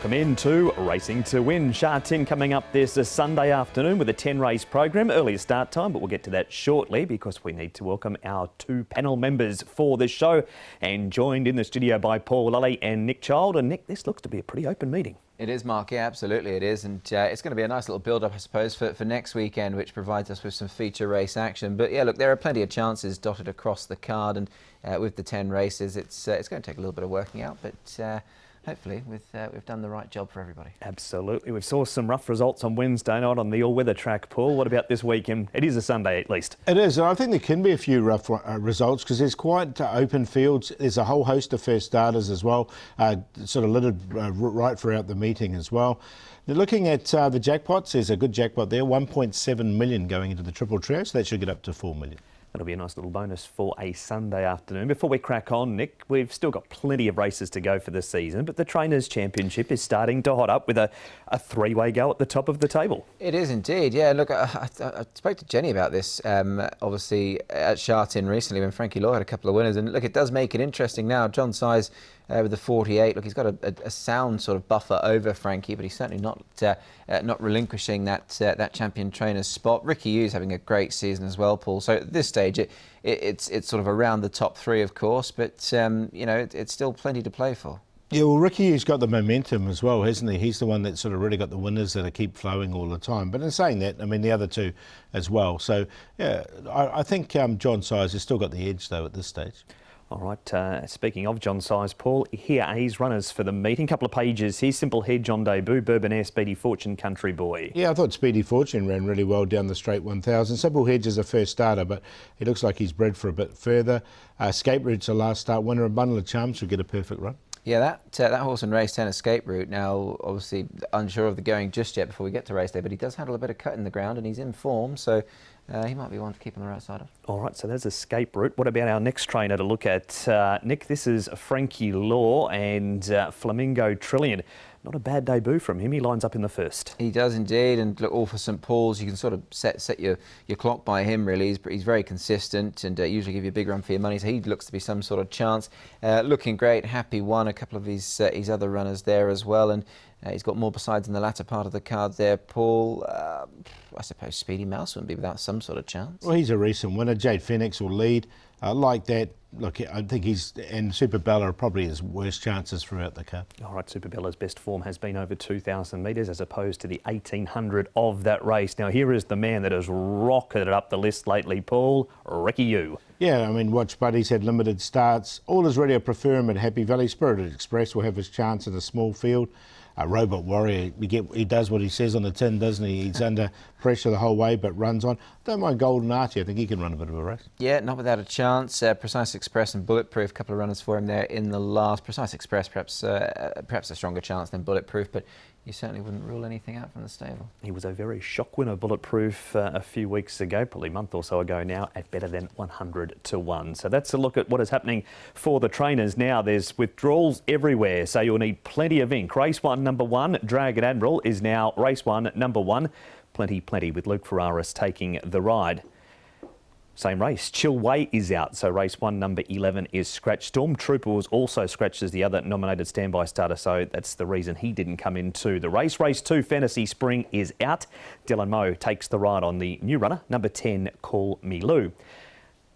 Welcome into Racing to Win. Sha Tin coming up this Sunday afternoon with a 10-race program. Earlier start time, but we'll get to that shortly because we need to welcome our two panel members for this show. And joined in the studio by Paul Lally and Nick Child. And Nick, this looks to be a pretty open meeting. It is, Mark. Yeah, absolutely it is. And it's going to be a nice little build-up, I suppose, for next weekend, which provides us with some feature race action. But yeah, look, there are plenty of chances dotted across the card. And with the 10 races, it's going to take a little bit of working out. But hopefully we've done the right job for everybody. Absolutely. We saw some rough results on Wednesday night on the all-weather track, Paul. What about this weekend? It is a Sunday at least. It is, and I think there can be a few rough results because there's quite open fields. There's a whole host of first starters as well, sort of littered right throughout the meeting as well. Now, looking at the jackpots, there's a good jackpot there, 1.7 million going into the Triple Trio, so that should get up to 4 million. That'll be a nice little bonus for a Sunday afternoon. Before we crack on, Nick, we've still got plenty of races to go for the season, but the Trainers' Championship is starting to hot up with a three-way go at the top of the table. It is indeed, yeah. Look, I spoke to Jenny about this, obviously, at Sha Tin recently when Frankie Law had a couple of winners. And look, it does make it interesting now. John Size with the 48. Look, he's got a sound sort of buffer over Frankie, but he's certainly not relinquishing that champion trainer's spot. Ricky Hughes having a great season as well, Paul. So at this stage, it's sort of around the top three, of course, but you know, it's still plenty to play for. Yeah, well, Ricky Hughes got the momentum as well, hasn't he? He's the one that sort of really got the winners that keep flowing all the time. But in saying that, I mean, the other two as well. So, yeah, I think John Size has still got the edge, though, at this stage. All right, speaking of John Size, Paul, here are his runners for the meeting. Couple of pages. Here's Simple Hedge on debut, Bourbon Air, Speedy Fortune, Country Boy. Yeah, I thought Speedy Fortune ran really well down the straight 1000. Simple Hedge is a first starter, but he looks like he's bred for a bit further. Escape Route's a last start winner. A Bundle of Charms should get a perfect run. Yeah, that horse in race 10, Escape Route, now obviously unsure of the going just yet before we get to race day, but he does handle a bit of cut in the ground and he's in form, so he might be one to keep on the right side of. All right, so there's Escape Route. What about our next trainer to look at? Nick, this is Frankie Law and Flamingo Trillion. Not a bad debut from him. He lines up in the first. He does indeed, and look, all for St Paul's. You can sort of set your clock by him, really. He's very consistent and usually give you a big run for your money, so he looks to be some sort of chance. Looking great, Happy won a couple of his other runners there as well, and he's got more besides in the latter part of the card there, Paul. I suppose Speedy Mouse wouldn't be without some sort of chance. Well, he's a recent winner. Jade Phoenix will lead. Like that. Look, I think and Super Bella are probably his worst chances throughout the card. All right, Super Bella's best form has been over 2,000 metres as opposed to the 1,800 of that race. Now, here is the man that has rocketed up the list lately, Paul, Ricky Hughes. Yeah, I mean, Watch Buddy's had limited starts. All is ready. I prefer him at Happy Valley. Spirited Express will have his chance in a small field. Robot Warrior, he does what he says on the tin, doesn't he? He's under pressure the whole way, but runs on. Don't mind Golden Archie. I think he can run a bit of a race. Yeah, not without a chance. Precise Express and Bulletproof, a couple of runners for him there in the last. Precise Express, perhaps a stronger chance than Bulletproof, but you certainly wouldn't rule anything out from the stable. He was a very shock winner, Bulletproof, a few weeks ago, probably a month or so ago now, at better than 100 to 1. So that's a look at what is happening for the trainers now. There's withdrawals everywhere, so you'll need plenty of ink. Race 1, number 1, Dragon Admiral, is now race 1, number 1. Plenty with Luke Ferraris taking the ride. Same race, Chill Way is out, so race 1, number 11 is scratched. Stormtrooper was also scratched as the other nominated standby starter, so that's the reason he didn't come into the race. Race 2, Fantasy Spring is out. Dylan Moe takes the ride on the new runner, number 10, Call Me Lou.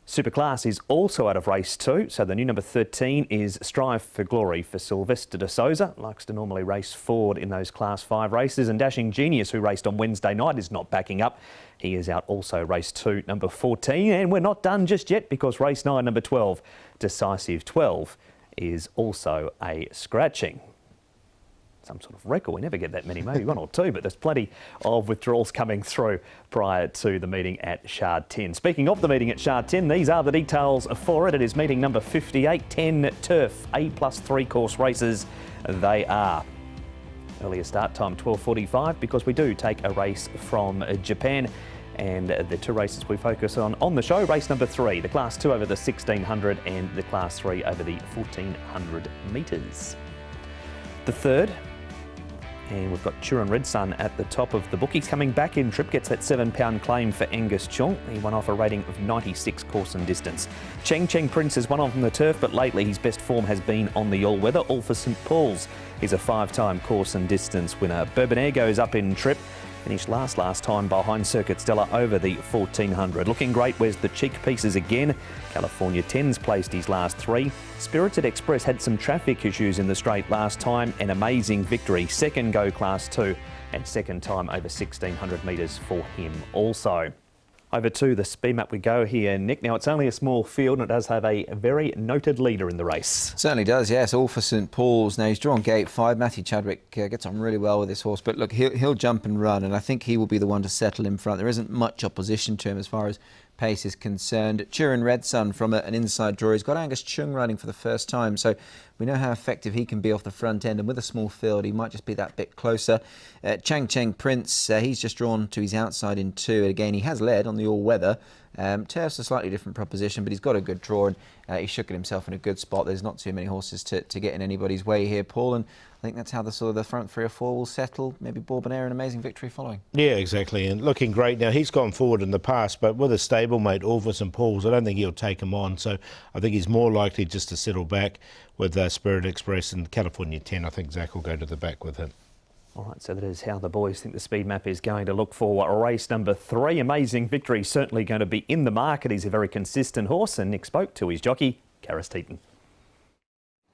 Superclass is also out of race 2, so the new number 13 is Strive for Glory for Sylvester de Souza. Likes to normally race forward in those Class 5 races, and Dashing Genius, who raced on Wednesday night, is not backing up. He is out also race 2, number 14, and we're not done just yet because race 9, number 12, Decisive 12, is also a scratching. Some sort of record. We never get that many, maybe one or two, but there's plenty of withdrawals coming through prior to the meeting at Sha Tin. Speaking of the meeting at Sha Tin, these are the details for it. It is meeting number 58, 10 turf, A+3 course races. They are. Earlier start time 12:45 because we do take a race from Japan. And the two races we focus on the show, race number 3, the Class 2 over the 1,600 and the Class 3 over the 1,400 metres. The third And we've got Turin Red Sun at the top of the book. He's coming back in trip, gets that £7 claim for Angus Chung. He won off a rating of 96 course and distance. Cheng Prince has won on the turf, but lately his best form has been on the all-weather, all for St Paul's. He's a 5-time course and distance winner. Bourbon goes up in trip. Finished last time behind Circuit Stella over the 1400. Looking great, where's the cheek pieces again? California 10's placed his last 3. Spirited Express had some traffic issues in the straight last time. An amazing victory. Second go Class 2 and second time over 1600 metres for him also. Over to the speed map we go here, Nick. Now, it's only a small field and it does have a very noted leader in the race. Certainly does, yes. All for St Paul's. Now, he's drawn gate 5. Matthew Chadwick gets on really well with this horse. But look, he'll jump and run, and I think he will be the one to settle in front. There isn't much opposition to him as far as pace is concerned. Turin Red Sun from an inside draw. He's got Angus Chung running for the first time, so we know how effective he can be off the front end, and with a small field he might just be that bit closer. Cheng Prince, he's just drawn to his outside in 2, and again he has led on the all-weather. Turf's a slightly different proposition, but he's got a good draw, and he shook at himself in a good spot. There's not too many horses to get in anybody's way here, Paul, and I think that's how the front 3 or 4 will settle. Maybe Bourbon an amazing victory following. Yeah, exactly, and looking great now. He's gone forward in the past, but with a stablemate, All for St Paul's, I don't think he'll take him on, so I think he's more likely just to settle back with Spirit Express and California 10. I think Zach will go to the back with him. All right, so that is how the boys think the speed map is going to look for race number 3. Amazing victory, certainly going to be in the market. He's a very consistent horse, and Nick spoke to his jockey, Sha Tin.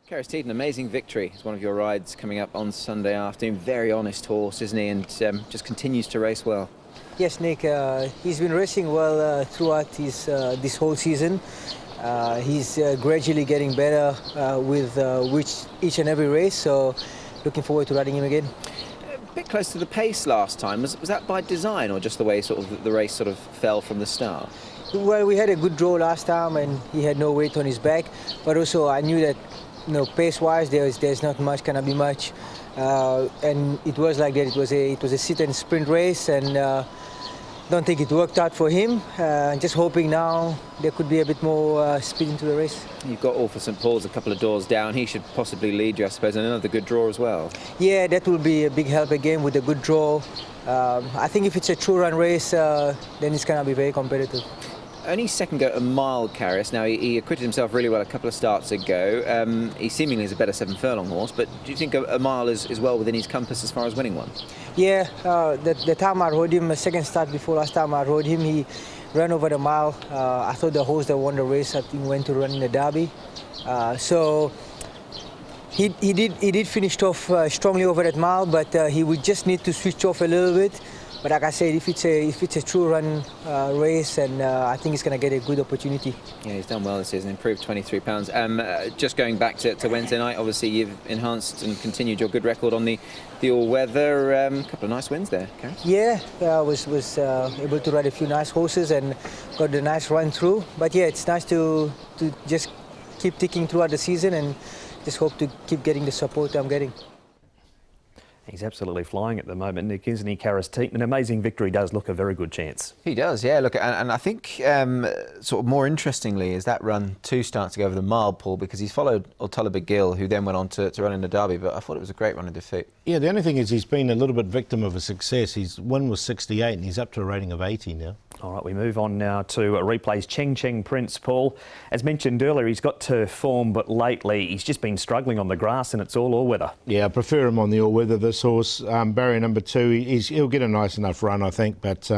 Sha Tin, amazing victory. It's one of your rides coming up on Sunday afternoon. Very honest horse, isn't he? And just continues to race well. Yes, Nick. He's been racing well throughout his this whole season. He's gradually getting better with each and every race. So, looking forward to riding him again. A bit close to the pace last time. Was that by design, or just the way sort of the race sort of fell from the start? Well, we had a good draw last time, and he had no weight on his back. But also, I knew that, pace-wise, there's not much, cannot be much, and it was like that. It was a sit and sprint race, and don't think it worked out for him. Just hoping now there could be a bit more speed into the race. You've got All for St Paul's a couple of doors down. He should possibly lead you, I suppose, and another good draw as well. Yeah, that will be a big help again with a good draw. I think if it's a true run race, then it's going to be very competitive. Only second go a mile, Caris. Now, he acquitted himself really well a couple of starts ago. He seemingly is a better 7 furlong horse, but do you think a mile is well within his compass as far as winning one? Yeah, the time I rode him, the second start before last time I rode him, he ran over the mile. I thought the horse that won the race, I think, went to run in the Derby. So he did finish off strongly over that mile, but he would just need to switch off a little bit. But like I said, if it's a true run race, and I think he's going to get a good opportunity. Yeah, he's done well this season, improved 23 pounds. Just going back to Wednesday night, obviously you've enhanced and continued your good record on the all-weather. A couple of nice wins there, Karen. Yeah, I was able to ride a few nice horses and got a nice run through. But yeah, it's nice to just keep ticking throughout the season and just hope to keep getting the support I'm getting. He's absolutely flying at the moment, Nick, isn't he, Sha Tin? An amazing victory does look a very good chance. He does, yeah. Look, and I think sort of more interestingly is that run 2 starts to go over the mile, Paul, because he's followed Otulaba Gill, who then went on to run in the Derby, but I thought it was a great run of defeat. Yeah, the only thing is he's been a little bit victim of a success. His win was 68 and he's up to a rating of 80 now. All right, we move on now to replays Cheng Prince, Paul. As mentioned earlier, he's got turf form, but lately he's just been struggling on the grass, and it's all weather. Yeah, I prefer him on the all-weather, this horse. Barrier number 2, he'll get a nice enough run, I think, but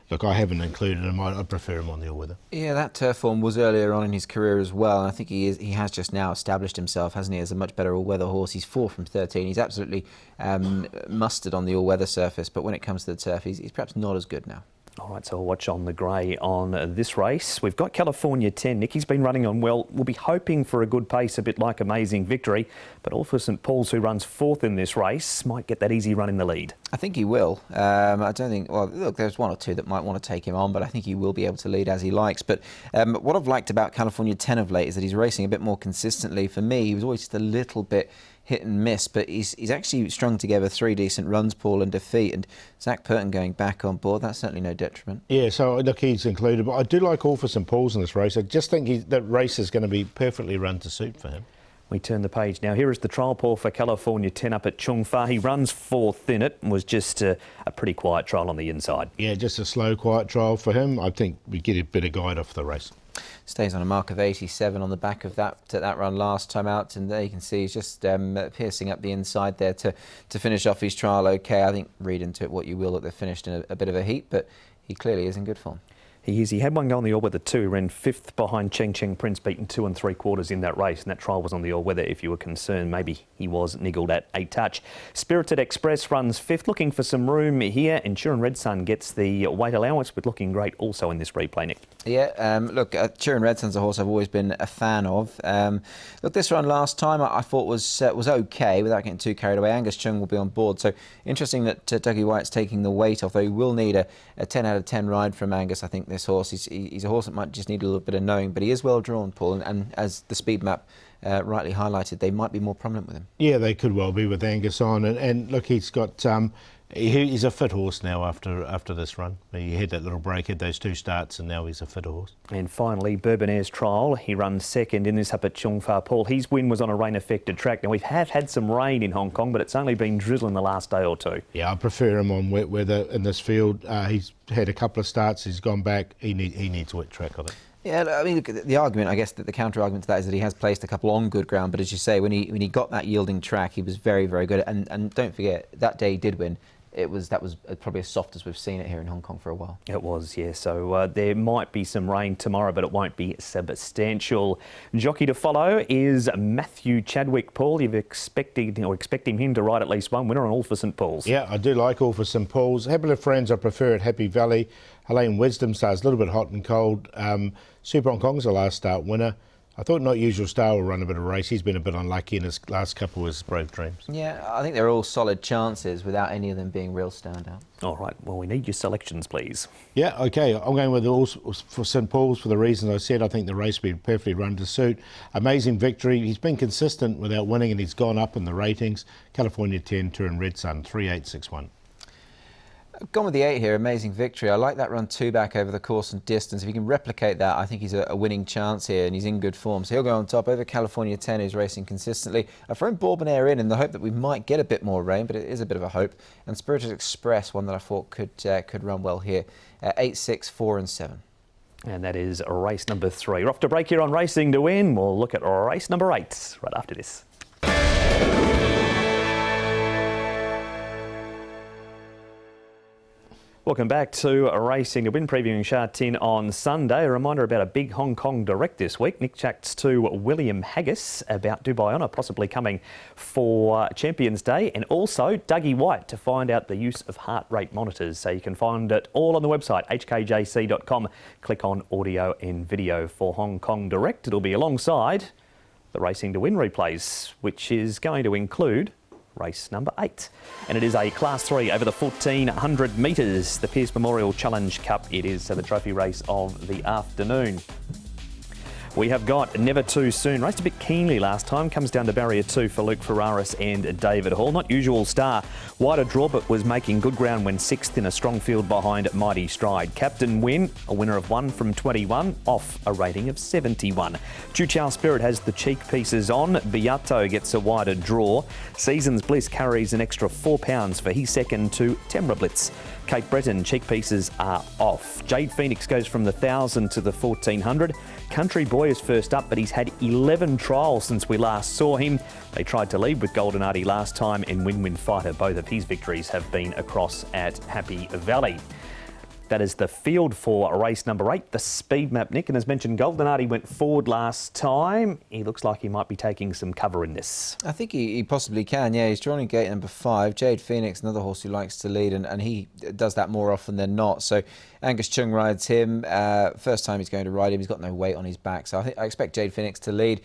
look, I haven't included him. I prefer him on the all-weather. Yeah, that turf form was earlier on in his career as well, and I think he has just now established himself, hasn't he, as a much better all-weather horse. He's 4 from 13. He's absolutely mustard on the all-weather surface, but when it comes to the turf, he's perhaps not as good now. All right, so we'll watch on the grey on this race. We've got California 10. Nick, he's been running on well. We'll be hoping for a good pace, a bit like Amazing Victory. But All for St Paul's, who runs 4th in this race, might get that easy run in the lead. I think he will. I don't think... Well, look, there's 1 or 2 that might want to take him on, but I think he will be able to lead as he likes. But what I've liked about California 10 of late is that he's racing a bit more consistently. For me, he was always just a little bit hit and miss, but he's actually strung together 3 decent runs, Paul, and defeat. And Zach Purton going back on board, that's certainly no detriment. Yeah, so look, he's included, but I do like All for St Paul's in this race. I just think that race is going to be perfectly run to suit for him. We turn the page now. Here is the trial, Paul, for California 10 up at Chung Fa. He runs 4th in it and was just a pretty quiet trial on the inside. Yeah, just a slow, quiet trial for him. I think we get a bit of guide off the race. Stays on a mark of 87 on the back of that run last time out, and there you can see he's just piercing up the inside there to finish off his trial okay. I think read into it what you will, that they finished in a bit of a heat, but he clearly is in good form. He is. He had one go on the all-weather too. He ran 5th behind Cheng Cheng Prince, beaten 2 3/4 in that race. And that trial was on the all-weather. If you were concerned, maybe he was niggled at a touch. Spirited Express runs 5th, looking for some room here. Ensuring Red Sun gets the weight allowance, but looking great also in this replay, Nick. Yeah, look, Turin Red Sun's a horse I've always been a fan of. Look, this run last time I thought was okay without getting too carried away. Angus Chung will be on board, so interesting that Dougie White's taking the weight off, though he will need a 10 out of 10 ride from Angus. I think this horse, he's a horse that might just need a little bit of knowing, but he is well drawn, Paul, and as the speed map rightly highlighted, they might be more prominent with him. Yeah, they could well be with Angus on, and look, he's got he's a fit horse now after this run. He had that little break, had those 2 starts, and now he's a fit horse. And finally, Bourbonaire's trial. He runs 2nd in this up at Chung Fa, Paul. His win was on a rain-affected track. Now, we've had some rain in Hong Kong, but it's only been drizzling the last day or 2. Yeah, I prefer him on wet weather in this field. He's had a couple of starts. He's gone back. He needs wet track on it. Yeah, I mean, the argument, I guess, that the counter-argument to that is that he has placed a couple on good ground, but as you say, when he got that yielding track, he was very, very good. And don't forget, that day he did win. That was probably as soft as we've seen it here in Hong Kong for a while. It was, yeah. So there might be some rain tomorrow, but it won't be substantial. Jockey to follow is Matthew Chadwick, Paul. You're expecting him to ride at least one winner on All for St Paul's. Yeah, I do like All for St Paul's. Happy to Friends, I prefer at Happy Valley. Helene Wisdom Star's a little bit hot and cold. Super Hong Kong's the last start winner. I thought Not Usual Star will run a bit of race. He's been a bit unlucky in his last couple of his Brave Dreams. Yeah, I think they're all solid chances without any of them being real standout. All right, well, we need your selections, please. Yeah, OK. I'm going with All for St Paul's for the reasons I said. I think the race will be perfectly run to suit. Amazing Victory. He's been consistent without winning, and he's gone up in the ratings. California 10, Turin Red Sun, 3-8-6-1. Gone with the 8 here, Amazing Victory. I like that run 2 back over the course and distance. If he can replicate that, I think he's a winning chance here, and he's in good form. So he'll go on top over California 10, who's racing consistently. I've thrown Bourbonnaire in the hope that we might get a bit more rain, but it is a bit of a hope. And Spirited Express, one that I thought could run well here. 8, 6, 4 and 7. And that is race number 3. We're off to break here on Racing to Win. We'll look at race number 8 right after this. Welcome back to Racing to Win, previewing Sha Tin on Sunday. A reminder about a big Hong Kong direct this week. Nick chats to William Haggis about Dubai Honour possibly coming for Champions Day, and also Dougie White to find out the use of heart rate monitors. So you can find it all on the website, hkjc.com. Click on audio and video for Hong Kong direct. It'll be alongside the Racing to Win replays, which is going to include race number 8. And it is a Class 3 over the 1,400 metres, the Pierce Memorial Challenge Cup. It is the trophy race of the afternoon. We have got Never Too Soon. Raced a bit keenly last time. Comes down to barrier 2 for Luke Ferraris and David Hall. Not Usual Star. Wider draw, but was making good ground when 6th in a strong field behind Mighty Stride. Captain Win, a winner of 1 from 21, off a rating of 71. Chu Chow Spirit has the cheek pieces on. Beato gets a wider draw. Seasons Bliss carries an extra £4 for his second to Temra Blitz. Cape Breton cheek pieces are off. Jade Phoenix goes from the 1,000 to the 1,400. Country Boy is first up, but he's had 11 trials since we last saw him. They tried to lead with Golden Artie last time, and Win-Win Fighter. Both of his victories have been across at Happy Valley. That is the field for race number 8, the speed map, Nick. And as mentioned, Golden Artie went forward last time. He looks like he might be taking some cover in this. I think he possibly can, yeah. He's drawn in gate number 5. Jade Phoenix, another horse who likes to lead, and he does that more often than not. So Angus Chung rides him. First time he's going to ride him. He's got no weight on his back. So I expect Jade Phoenix to lead.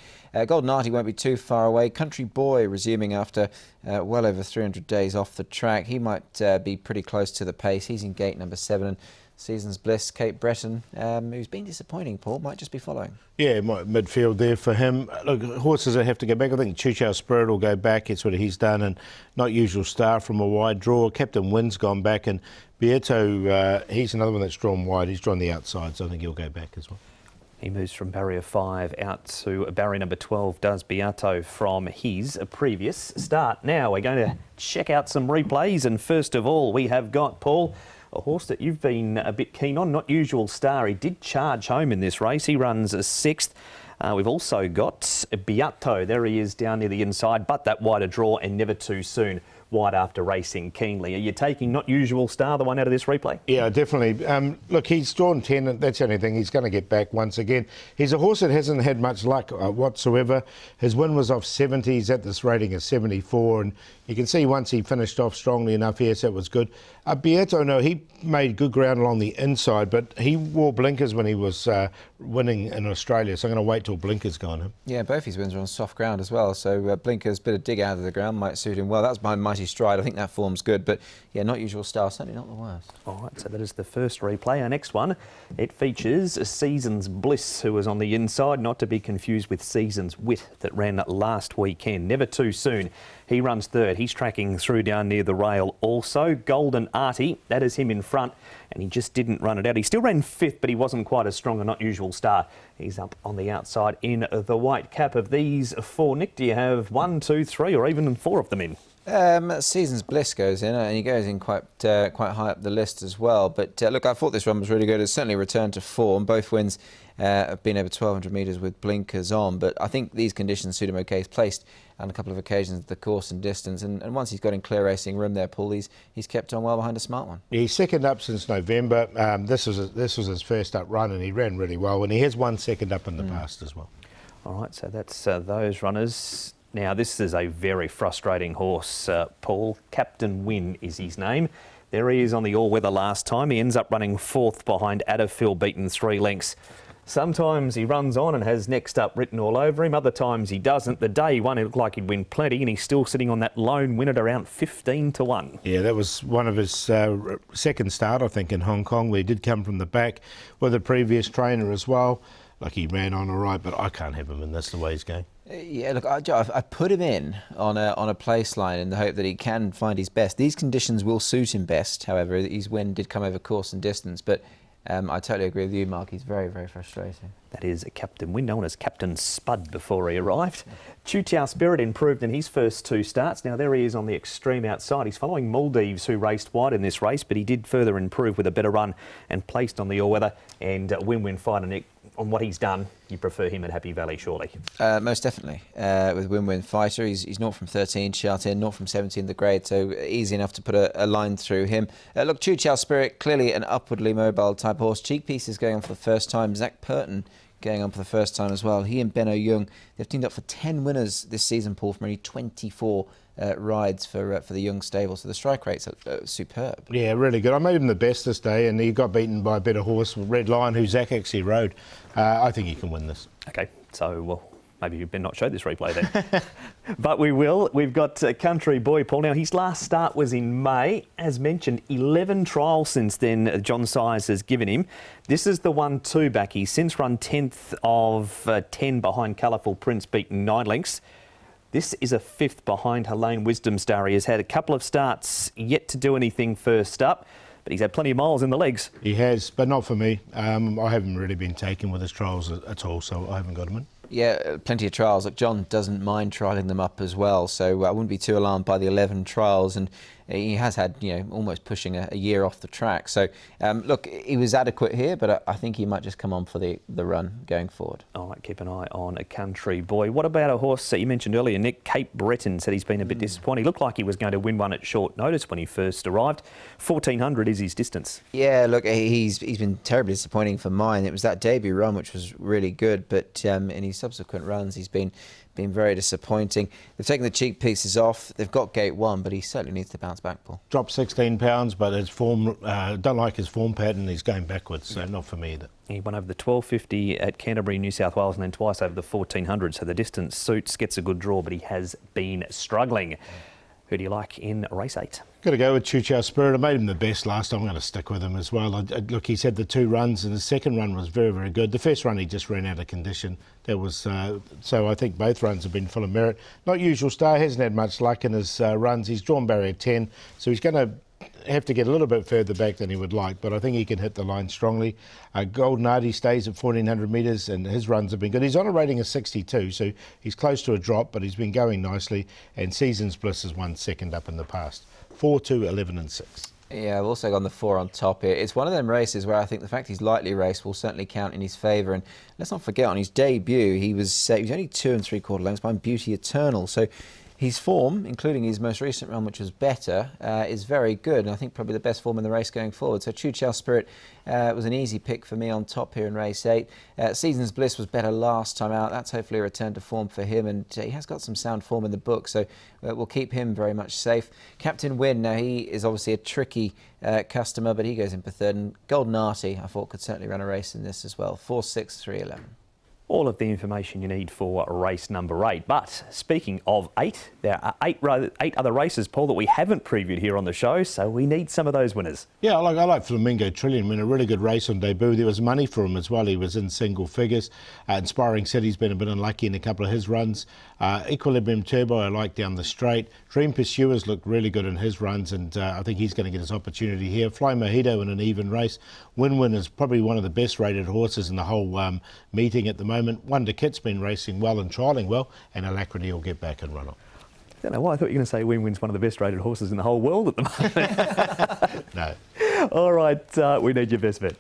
Golden Artie won't be too far away. Country Boy resuming after well over 300 days off the track. He might be pretty close to the pace. He's in gate number 7. And Seasons Bliss, Cape Breton, who's been disappointing, Paul, might just be following. Yeah, midfield there for him. Look, horses that have to go back. I think Chu Chow Spirit will go back. It's what he's done. And Not Usual Star from a wide draw. Captain Win's gone back. And Beato, he's another one that's drawn wide. He's drawn the outside, so I think he'll go back as well. He moves from barrier 5 out to barrier number 12, does Beato, from his previous start. Now we're going to check out some replays, and first of all we have got, Paul, a horse that you've been a bit keen on, Not Usual Star. He did charge home in this race. He runs 6th. We've also got Beato. There he is down near the inside, but that wider draw and Never Too Soon wide after racing keenly. Are you taking Not Usual Star, the one out of this replay? Yeah, definitely. Look, he's drawn 10, and that's the only thing. He's going to get back once again. He's a horse that hasn't had much luck whatsoever. His win was off 70. He's at this rating of 74, and you can see once he finished off strongly enough here, so it was good. Beato, no, he made good ground along the inside, but he wore blinkers when he was winning in Australia, so I'm going to wait till blinkers go on him. Yeah, both his wins are on soft ground as well, so blinkers, bit of dig out of the ground might suit him well. That was behind Mighty Stride. I think that form's good, but yeah, Not Usual Star, certainly not the worst. All right, so that is the first replay. Our next one, it features Seasons Bliss, who was on the inside, not to be confused with Seasons Wit that ran last weekend. Never Too Soon. He runs 3rd. He's tracking through down near the rail also. Golden Artie, that is him in front, and he just didn't run it out. He still ran 5th, but he wasn't quite as strong a Not Usual Star. He's up on the outside in the white cap. Of these 4, Nick, do you have 1, 2, 3 or even 4 of them in? Seasons Bliss goes in, and he goes in quite high up the list as well. But look, I thought this run was really good. It's certainly returned to form. Both wins have been over 1,200 metres with blinkers on, but I think these conditions suit him okay. He's placed on a couple of occasions the course and distance, and once he's got in clear racing room there, Paul, he's kept on well behind a smart one. He's second up since November. This was his first up run, and he ran really well, and he has 1 second up in the past as well. All right, so that's those runners. Now, this is a very frustrating horse, Paul. Captain Win is his name. There he is on the all-weather last time. He ends up running 4th behind Adderfield, beaten 3 lengths. Sometimes he runs on and has next up written all over him. Other times he doesn't. The day he won, it looked like he'd win plenty, and he's still sitting on that lone win at around 15 to 1. Yeah, that was one of his second start, I think, in Hong Kong, where he did come from the back with a previous trainer as well. Like, he ran on all right, but I can't have him in this the way he's going. Yeah, look, I put him in on a place line in the hope that he can find his best. These conditions will suit him best. However, his win did come over course and distance, but I totally agree with you, Mark. He's very, very frustrating. That is a Captain Win, known as Captain Spud before he arrived. Chu Tiao Spirit improved in his first 2 starts. Now there he is on the extreme outside. He's following Maldives, who raced wide in this race, but he did further improve with a better run and placed on the all-weather. And Win Fighter, Nick, on what he's done, you prefer him at Happy Valley, surely? Most definitely. With Win Fighter, he's 0 from 13, Sha Tin, 0 from 17 the grade, so easy enough to put a line through him. Look, Chu Tiao Spirit, clearly an upwardly mobile type horse. Cheek Piece is going on for the first time. Zach Purton going on for the first time as well. He and Benno Young, they've teamed up for 10 winners this season, Paul, from only 24 rides for the Young stable. So the strike rates are superb. Yeah, really good. I made him the best this day, and he got beaten by a better horse, Red Lion, who Zach actually rode. I think he can win this. Okay, so well, maybe you better not show this replay then. But we will. We've got Country Boy, Paul. Now, his last start was in May. As mentioned, 11 trials since then John Size has given him. This is the 1-2 back. He's since run 10th of 10 behind Colourful Prince, beaten 9 lengths. This is a 5th behind Helene Wisdom Star. He has had a couple of starts, yet to do anything first up, but he's had plenty of miles in the legs. He has, but not for me. I haven't really been taken with his trials at all, so I haven't got him in. Yeah, plenty of trials. Look, John doesn't mind trialling them up as well, so I wouldn't be too alarmed by the 11 trials, and he has had, almost pushing a year off the track. So, look, he was adequate here, but I think he might just come on for the run going forward. All right, keep an eye on a Country Boy. What about a horse that you mentioned earlier, Nick? Cape Breton said he's been a bit disappointed. He looked like he was going to win one at short notice when he first arrived. 1,400 is his distance. Yeah, look, he's been terribly disappointing for mine. It was that debut run which was really good, but in his subsequent runs he's been very disappointing. They've taken the cheek pieces off. They've got gate 1, but he certainly needs to bounce back, Paul. Dropped 16 pounds, but his form, don't like his form pattern. He's going backwards, so not for me either. He won over the 1250 at Canterbury, New South Wales, and then twice over the 1400. So the distance suits, gets a good draw, but he has been struggling. Who do you like in race 8? Got to go with Chu Tiao Spirit. I made him the best last time. I'm going to stick with him as well. Look, he's had the 2 runs, and the second run was very, very good. The first run he just ran out of condition. That was so I think both runs have been full of merit. Not Usual Star, hasn't had much luck in his runs. He's drawn barrier 10, so he's going to have to get a little bit further back than he would like, but I think he can hit the line strongly. Golden Artie stays at 1400 metres and his runs have been good. He's on a rating of 62, so he's close to a drop, but he's been going nicely, and Seasons Bliss has won second up in the past. 4, 2, 11 and 6. Yeah, I've also gone the 4 on top here. It's one of them races where I think the fact he's lightly raced will certainly count in his favour. And let's not forget, on his debut, he was only 2 3/4 lengths behind Beauty Eternal. So his form, including his most recent run, which was better, is very good. And I think probably the best form in the race going forward. So Chu Chao Spirit was an easy pick for me on top here in race 8. Seasons Bliss was better last time out. That's hopefully a return to form for him. And he has got some sound form in the book. So we'll keep him very much safe. Captain Win, now he is obviously a tricky customer, but he goes in for third. And Golden Artie, I thought, could certainly run a race in this as well. 4, 6, 3, 11. All of the information you need for race number 8. But speaking of 8, there are 8 other races, Paul, that we haven't previewed here on the show, so we need some of those winners. Yeah, I like Flamingo Trillion. Win a really good race on debut. There was money for him as well. He was in single figures. Inspiring City's been a bit unlucky in a couple of his runs. Equilibrium Turbo I like down the straight. Dream Pursuers looked really good in his runs, and I think he's going to get his opportunity here. Fly Mojito in an even race. Win is probably one of the best rated horses in the whole meeting at the moment. Wonder Kit's been racing well and trialling well, and Alacrity will get back and run on. I don't know why I thought you were going to say Win's one of the best rated horses in the whole world at the moment. No. All right, we need your best bet.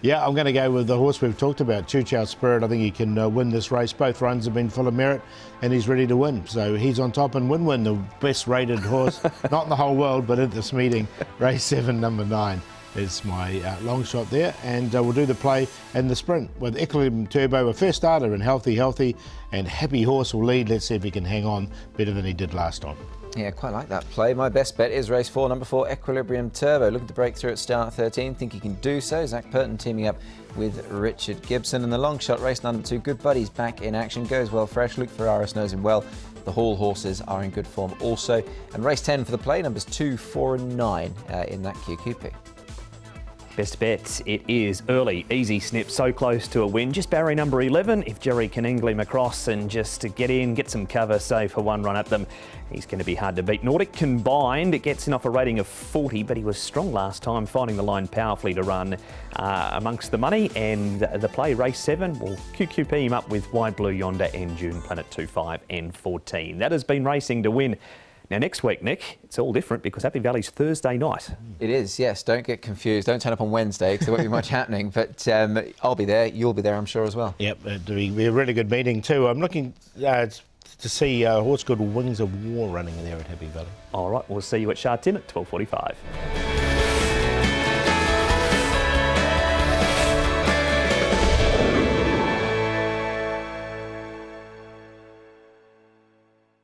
Yeah, I'm going to go with the horse we've talked about, Chu Chao Spirit. I think he can win this race. Both runs have been full of merit, and he's ready to win. So he's on top, and Win, the best rated horse, not in the whole world, but at this meeting, race 7, number 9. Is my long shot there, and we'll do the play and the sprint with Equilibrium Turbo, a first starter and healthy, and Happy Horse will lead. Let's see if he can hang on better than he did last time. Yeah, quite like that play. My best bet is race 4, number 4, Equilibrium Turbo. Looking to break through at start 13. Think he can do so. Zach Purton teaming up with Richard Gibson. And the long shot race number 2, Good Buddies back in action. Goes well fresh. Luke Ferraris knows him well. The Hall horses are in good form also. And race 10 for the play, numbers 2, 4 and 9 in that QQP. Best bet, it is early, easy snip, so close to a win. Just barrier number 11, if Jerry can angle him across and just to get in, get some cover, save for one run at them, he's going to be hard to beat. Nordic Combined, it gets in off a rating of 40, but he was strong last time, finding the line powerfully to run amongst the money. And the play, race 7, will QQP him up with Wide Blue Yonder and June Planet 2, 5 and 14. That has been racing to win. Now, next week, Nick, it's all different because Happy Valley's Thursday night. It is, yes. Don't get confused. Don't turn up on Wednesday because there won't be much happening. But I'll be there. You'll be there, I'm sure, as well. Yep, it'll be a really good meeting too. I'm looking to see a horse called Wings of War running there at Happy Valley. All right, we'll see you at Sha Tin at 12:45.